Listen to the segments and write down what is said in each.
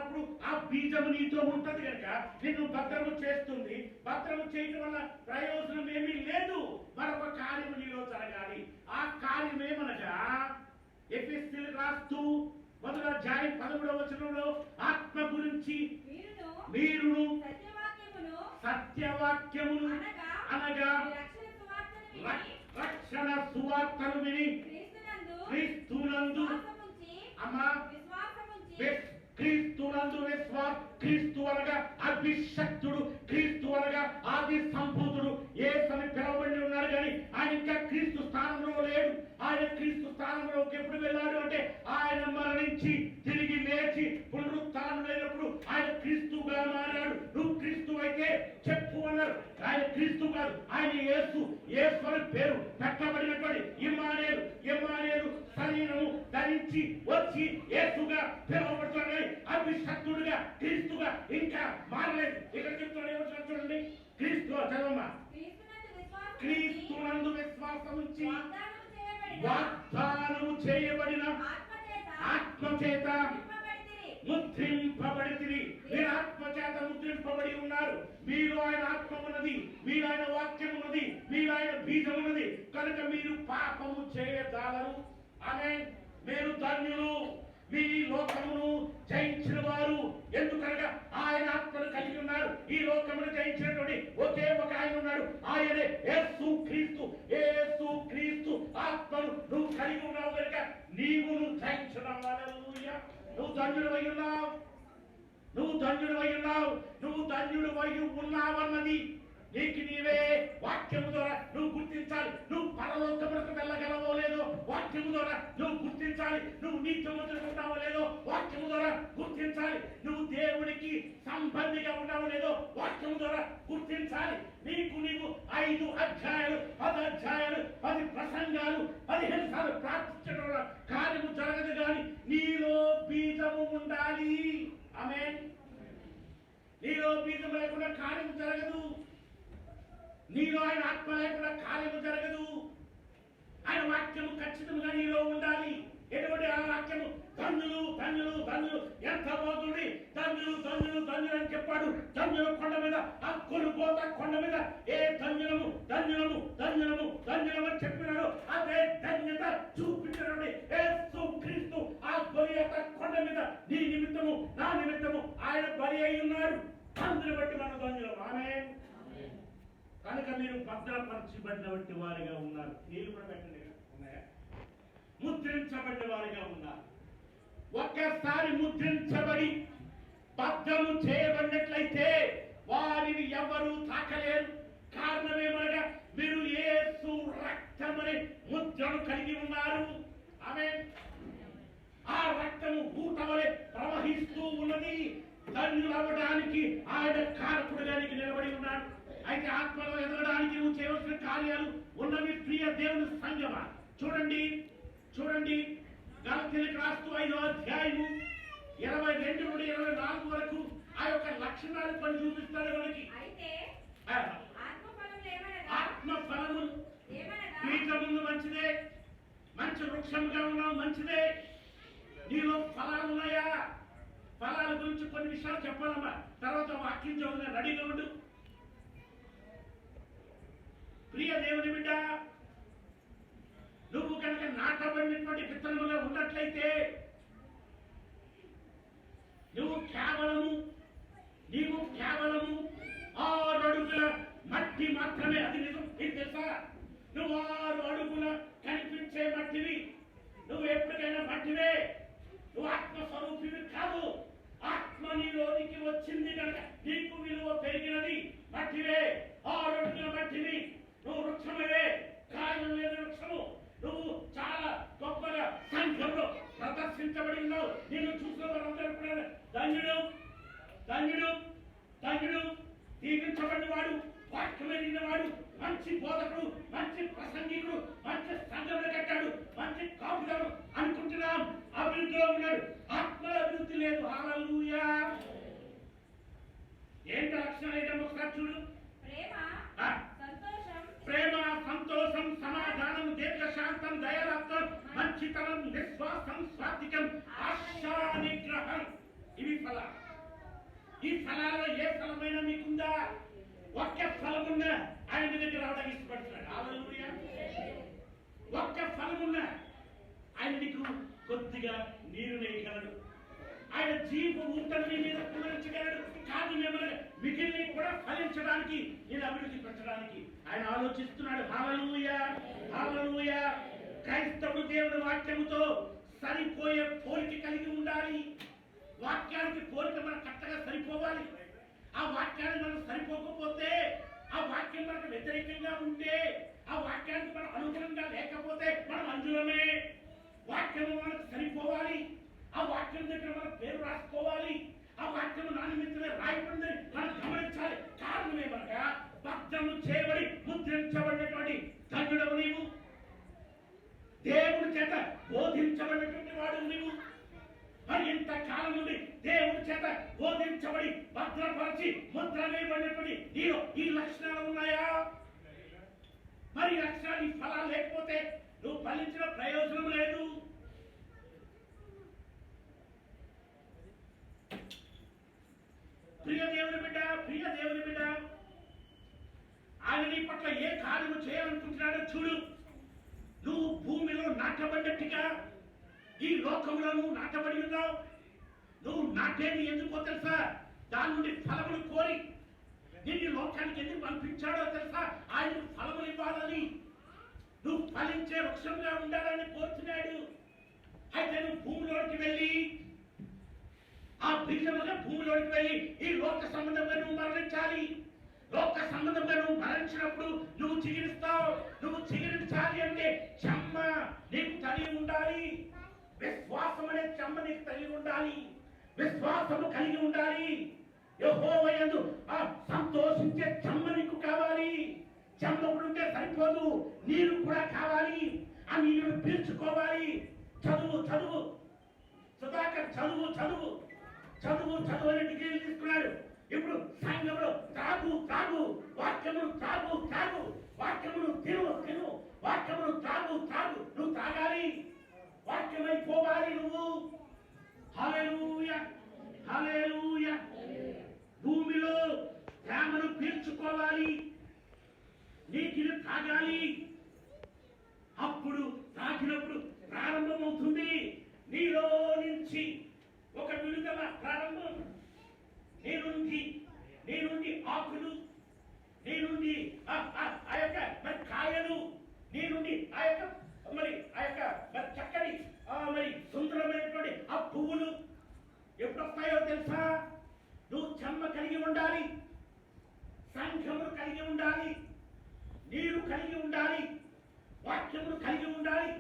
ఉన్నప్పుడు ఆ బీజము నీతో ఉంటది కనుక నిన్ను భద్రము చేస్తుంది. భద్రము చేయడం వల్ల ప్రయోజనం ఏమీ లేదు. మరొక కార్యము నీలో జరగాలి. ఆ కార్యం ఏమనగా ఎఫెసీయులకు రాస్తూ 1:11 ఆత్మ గురించి మీరును సత్యవాక్యమును అనగా రక్షణ సువార్తను విని క్రీస్తునందు క్రీస్తు అనగా అభిషక్తుడు, క్రీస్తు అనగా ఆది సంభూతుడు. యేసుని పిలవబడి ఉన్నాడు కానీ ఆయన ఇంకా క్రీస్తు స్థానంలో లేడు. ఆయన క్రీస్తు స్థానంలోకి ఎప్పుడు వెళ్ళాడు అంటే ఆయన మరణించి తిరిగి లేచి పునరుత్థానమైనప్పుడు ఆయన క్రీస్తుగా మారాడు. నువ్వు క్రీస్తు అయితే చెప్పు అన్నారు. ఆయన క్రీస్తు కాదు, ఆయన యేసు. యేసు అని పేరు పెట్టబడినటువంటి ఇమ్మానుయేలు శరీరము ధరించి వచ్చి యేసుగా పిలువబడుతున్నాడు. అభిషక్తుడుగా క్రీస్తుగా ఇంకా మారలేదు. ఇక్కడ చెప్తున్నాడు ఏమో చూడండి. క్రీస్తు చదవమ్మా. క్రీస్తునందు విశ్వాసం ఉంచి వాగ్దానము చేయబడిన ఆత్మ చేత ముద్రింపబడితిరి. మీరు ఆత్మ చేత ముద్రింపబడి ఉన్నారు. మీరు ఆయన ఆత్మ ఉన్నది, మీరు ఆయన వాక్యం ఉన్నది, మీరు ఆయన బీజం ఉన్నది కనుక మీరు పాపము చేయజాలరు. ఆమేన్. మీరు ధన్యులు, మీ లోకమును జయించిన వారు. ఎందుకనగా ఆయన ఆత్మను కలిగి ఉన్నారు. ఈ లోకమును జయించినటువంటి ఒకే ఒక ఆయన ఉన్నాడు. ఆయనే యేసు క్రీస్తు. యేసు క్రీస్తు ఆత్మను నువ్వు కలిగి ఉన్నావు కనుక నీవు జయించడం. హల్లెలూయా. నువ్వు ధన్యుడవై ఉన్నావు. నువ్వు ధన్యుడవై ఉన్నావు. నువ్వు ధన్యుడవై ఉన్నావన్నది నీకు నీవే వాక్యము ద్వారా నువ్వు గుర్తించాలి. నువ్వు పరలోకములకు వెళ్ళగలవో లేదో వాక్యము ద్వారా నువ్వు గుర్తించాలి. నువ్వు నీతిమంతుడిగా ఉన్నావో లేదో వాక్యము ద్వారా గుర్తించాలి. నువ్వు దేవునికి సంబంధిగా ఉన్నావో లేదో వాక్యము ద్వారా గుర్తించాలి. నీవు 5 అధ్యాయాలు 10 అధ్యాయాలు 10 ప్రసంగాలు 15 సార్లు ప్రార్థించడం వల్ల కార్యము జరగదు. కానీ నీలో బీజము ఉండాలి. ఆమేన్. నీలో బీజం లేకుండా కార్యము జరగదు. నీలో ఆయన ఆత్మ లేకుండా కార్యము జరగదు. ఆయన వాక్యము ఖచ్చితంగా నీలో ఉండాలి. ఎటువంటి ఆ వాక్యము ధన్యులు ధన్యులు ధన్యులు ఎంత బాగుంది. ధన్యులు ధన్యులు ధన్యులు అని చెప్పాడు. ధన్యుల కొండ మీద, ఆ కొనుగోత కొండ మీద ఏ ధన్యులము ధన్యులము ధన్యులము ధన్యులము అని చెప్పినాడు. అదే ధన్యత చూపించినటువంటి యేసు క్రీస్తు ఆ గొలియాత కొండ మీద నీ నిమిత్తము నా నిమిత్తము ఆయన బలి అయి ఉన్నాడు. అందుని బట్టి మనం ధన్యులం. ఆమేన్. కనుక మీరు భద్రపరచబడినటువంటి వారిగా ఉన్నారు. నీళ్ళు కూడా పెట్టండి. ఉన్నాయా? ముద్రించబడిన వారిగా ఉన్నారు. ఒక్కసారి ముద్రించబడి భద్రము చేయబడినట్లయితే వారిని ఎవరు తాకలేరు. కారణమేమనగా మీరు యేసు రక్తమనే ముద్రను కలిగి ఉన్నారు. ఆమేన్. ఆ రక్తము ఊట వలె ప్రవహిస్తూ ఉన్నది. ధన్యులవడానికి ఆయన కారకుడుగా నీకు నిలబడి ఉన్నాడు. అయితే ఆత్మలో ఎదగడానికి నువ్వు చేయవలసిన కార్యాలు ఉన్నవి. ప్రియ దేవుని సంగమా, చూడండి చూడండి. గలతీయులకు రాస్తూ 5వ అధ్యాయము 22 నుండి 24 వరకు ఆ యొక్క లక్షణాలు కొన్ని చూపిస్తాడు మనకి. ఆత్మ ఫలములు బీజములు మంచిదే. మంచి వృక్షముగా ఉన్నావు, మంచిదే. నీలో ఫలాలు ఉన్నాయా? ఫలాల గురించి కొన్ని విషయాలు చెప్పాలమ్మా. తర్వాత వాక్యం చదువుగా రెడీగా ఉండు. ప్రియ దేవుని బిడ్డ, నువ్వు కనుక నాటబడినటువంటి విత్తనముగా ఉన్నట్లయితే నీవు కేవలము 6 అడుగుల మట్టి మాత్రమే. అది నిజం. నీకు తెలుసా? నువ్వు 6 అడుగుల కనిపించే మట్టివి. నువ్వు ఎప్పటికైనా మట్టివే. నువ్వు ఆత్మస్వరూపివి కాదు. ఆత్మ నీలోనికి వచ్చింది కనుక నీకు విలువ పెరిగినది. మట్టివే, 6 అడుగుల మట్టివి. నువ్వు వృక్షమే, కాయలు లేని వృక్షము. నువ్వు చాలా గొప్పగా సంఘంలో ప్రదర్శించబడి ఉన్నావు. నిన్ను చూసిన వారందరూ కూడా ధన్యుడు ధన్యుడు ధన్యుడు, దీవించబడిన వాడు, వాక్యమైన వాడు, మంచి బోధకుడు, మంచి ప్రసంగికుడు, మంచి సంఘంలో కట్టాడు, మంచి కాపుదారు అనుకుంటున్నాం. అభివృద్ధిలో ఉన్నాడు. ఆత్మ అభివృద్ధి లేదు. హల్లెలూయా. ఏంటి లక్షణాలు? ఏంటో ఒకసారి చూడు. ప్రేమ, సంతోషం, సమాధానం, దీర్ఘశాంతం, దయాలత్వం, మంచితనం, విశ్వాసం, స్వాతికం, ఆశా నిగ్రహం. ఇవి ఫలాలు. ఈ ఫలాల్లో ఏ ఫలమైనా మీకుందా? ఒక్క ఫలమున్న ఆయన దగ్గర రావడానికి ఇష్టపడుతున్నాడు. హల్లెలూయా. ఒక్క ఫలమున్న ఆయన నీకు కొద్దిగా నీరు నేయగలడు. ఆయన జీవ ఊటను నీ మీద కుమరించగలడు. కాదు మిమ్మల్ని మిగిలిన కూడా ఫలించడానికి, నేను అభివృద్ధి పెట్టడానికి ఆయన ఆలోచిస్తున్నాడు. హల్లెలూయా, హల్లెలూయా. క్రైస్తవుడు దేవుని వాక్యముతో సరిపోయే పోలిక కలిగి ఉండాలి. వాక్యానికి పోలిక మన కరెక్ట్గా సరిపోవాలి. ఆ వాక్యానికి మనం సరిపోకపోతే, ఆ వాక్యం మనకు వ్యతిరేకంగా ఉంటే, ఆ వాక్యానికి మనం అనుగుణంగా లేకపోతే మనం అంజులమే. వాక్యము మనకు సరిపోవాలి. ఆ వాక్యం దగ్గర మన పేరు రాసుకోవాలి. ఆ వాక్యము నా నిమిత్తమే రాయబడిందని మనం గమనించాలి. కారణం ఏమనగా భక్తము చేయబడి ముద్రించబడినటువంటి ధన్యుడవు నీవు. దేవుని చేత బోధించబడినటువంటి వాడు నీవు. మరి ఇంతకాలం నుండి దేవుని చేత బోధించబడి భద్రపరిచి ముద్ర వేయబడినటువంటి నీలో ఈ లక్షణాలు ఉన్నాయా? మరి లక్షణాలు, ఈ ఫలాలు లేకపోతే నువ్వు ఫలించిన ప్రయోజనం లేదు. ప్రియ దేవుని బిడ్డ, ప్రియ దేవుని బిడ్డ, ఆయన నీ పట్ల ఏ కార్యము చేయాలనుకుంటున్నాడో చూడు. నువ్వు భూమిలో నాటబడ్డట్టుగా ఈ లోకంలో నువ్వు నాటబడి ఉన్నావు. నువ్వు నాటేది ఎందుకో తెలుసా? దాని నుండి ఫలములు కోరి నిన్ను లోకానికి ఎందుకు పంపించాడో తెలుసా? ఆయన ఫలములు ఇవ్వాలని, నువ్వు ఫలించే వృక్షంగా ఉండాలని కోరుతున్నాడు. అయితే నువ్వు భూమిలోకి వెళ్ళి, ఆ బీజముగా భూమిలోకి వెళ్ళి ఈ లోక సంబంధంగా నువ్వు మరణించాలి. లోక సంబంధంగా నువ్వు మరణించినప్పుడు నువ్వు చిగురిస్తావు. నువ్వు చిగురించాలి అంటే చెమ్మ నీకు కలిగి ఉండాలి. విశ్వాసం అనే చెమ్మ నీకు కలిగి ఉండాలి. విశ్వాసము కలిగి ఉండాలి. యెహోవా యందు ఆ సంతోషించే చెమ్మ నీకు కావాలి. చెమ్మ ఉంటే సరిపోదు, నీరు కూడా కావాలి. ఆ నీరు పీల్చుకోవాలి. చదువు చదువు సుధాకర్, చదువు చదువు చదువు చదువు అనే డిగ్రీలు తీసుకున్నాడు. ఇప్పుడు సంఘంలో తాగు తాగు, వాక్యమును తాగు తాగు, వాక్యమును తిను తిను, వాక్యమును తాగు తాగు. నువ్వు తాగాలి, వాక్యమైపోవాలి నువ్వు. హల్లెలూయా, హల్లెలూయా. భూమిలో ప్రేమను పీల్చుకోవాలి, నీటిని తాగాలి. అప్పుడు తాగినప్పుడు ప్రారంభమవుతుంది నీలో నుంచి ఒక విడుదల ప్రారంభం. నీ నుండి ఆకులు, నీ నుండి ఆ యొక్క మరి కాయలు, నీ నుండి ఆ యొక్క మరి చక్కని మరి సుందరమైనటువంటి ఆ పువ్వులు ఎప్పుడు వస్తాయో తెలుసా? నువ్వు చెమ్మ కలిగి ఉండాలి, సంఘమును కలిగి ఉండాలి, నీరు కలిగి ఉండాలి, వాక్యమును కలిగి ఉండాలి,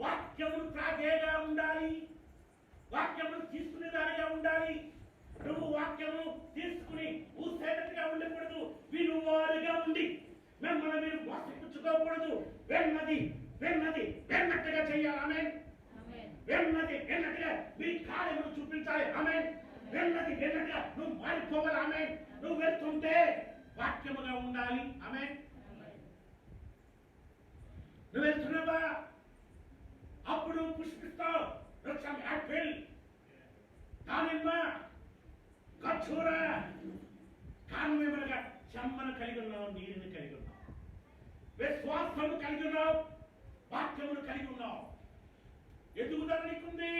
వాక్యమును త్రాగేగా ఉండాలి, వాక్యమును తీసుకునేదానిగా ఉండాలి. నువ్వు వాక్యము తీసుకుని ఊసేటట్టుగా ఉండకూడదు. వినువారుగా ఉండి మిమ్మల్ని మీరు మోసపుచ్చుకోకూడదు. వెన్నది వెన్నది వెన్నట్టుగా చెయ్యాలి. ఆమేన్. వెన్నది వెన్నట్టుగా మీ కార్యములు చూపించాలి. ఆమేన్. వెన్నది వెన్నట్టుగా నువ్వు మారిపోవాలి. ఆమేన్. నువ్వు వెళ్తుంటే వాక్యముగా ఉండాలి. ఆమేన్. నువ్వు వెళ్తున్నావా? అప్పుడు పుష్పిస్తావు. వృక్షం యాపిల్, దానిమ్మ, ఖర్జూర. కారణం ఏమనగా చెమ్మను కలిగి ఉన్నావు, నీరుని కలిగి ఉన్నావు, విశ్వాసము కలిగి ఉన్నావు, వాక్యమును కలిగి ఉన్నావు. ఎదుగుదల నీకుంది.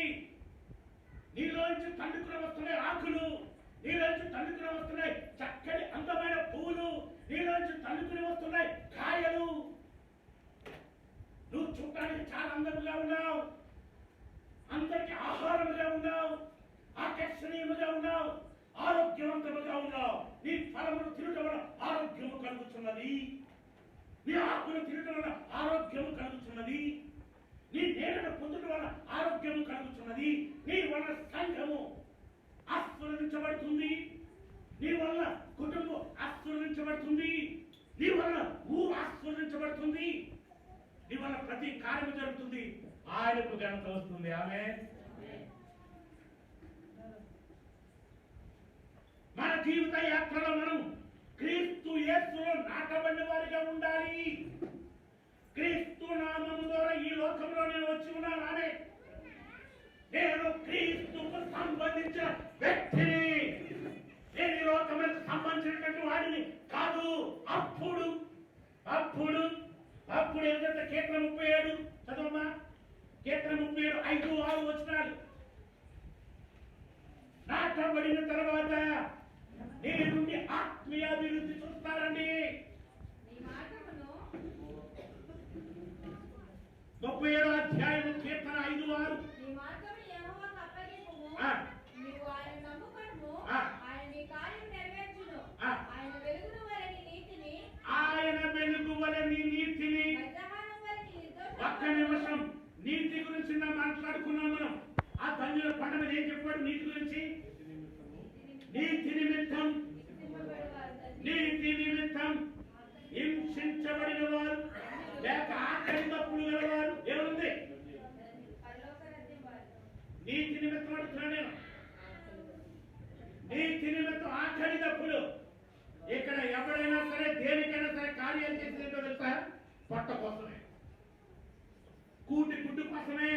నీలోంచి తండ్రుకుని వస్తున్నాయి ఆకులు, నీలోంచి తండ్రుకుని వస్తున్నాయి చక్కటి అందమైన పువ్వులు, నీలోంచి తండ్రుకుని వస్తున్నాయి కాయలు. నువ్వు చూడటానికి చాలా అందంగా ఉన్నావు, అందరికి ఆహారముగా ఉన్నావు, ఆకర్షణీయముగా ఉన్నావు, ఆరోగ్యవంతముగా ఉన్నావు. నీ ఫలమును తినటం వల్ల ఆరోగ్యము కలుగుతున్నది, నీ ఆకులు తినటం వల్ల ఆరోగ్యము కలుగుతున్నది, నీ నీడను పొందడం వల్ల ఆరోగ్యము కలుగుతున్నది. నీ వల్ల సంఘము ఆశీర్వదించబడుతుంది, నీ వల్ల కుటుంబం ఆశీర్వదించబడుతుంది, నీ వల్ల ఊరు ఆశీర్వదించబడుతుంది, నీ వల్ల ప్రతి కార్యము జరుగుతుంది. ఆయనకు ఘనత వస్తుంది. ఆమేన్. మన జీవిత యాత్రలో మనం క్రీస్తు యేసులో నాటబడిన వారిగా ఉండాలి. క్రీస్తు నామము ద్వారా ఈ లోకంలో నేను వచ్చి ఉన్నాను. ఆమేన్. నేను క్రీస్తుకు సంబంధించిన వ్యక్తిని. నేను నాటబడిన తర్వాత నీ నుండి ఆత్మీయ అభివృద్ధి చూస్తారండి. 37వ అధ్యాయం కీర్తన 5:6. ఆయన వెలుగు వలె నీ నీతిని. ఒక్క నిమిషం, నీతి గురించి మాట్లాడుకున్నాం మనం. ఆ ధన్యుల పండ మీద ఏం చెప్పాడు నీతి గురించి? నీతి నిమిత్తం, నీతి నిమిత్తం హింసించబడిన వారు లేక ఆకలి తప్పులు గలవారు ఏముంది? నీతి నిమిత్తం అడుగుతున్నాను నేను. నీతి నిమిత్తం ఆకలి తప్పులు. ఇక్కడ ఎవరైనా సరే దేనికైనా సరే కార్యాలు చేసేదో తెలుసా? పొట్ట కోసమే, కూటి గుడ్డు కోసమే.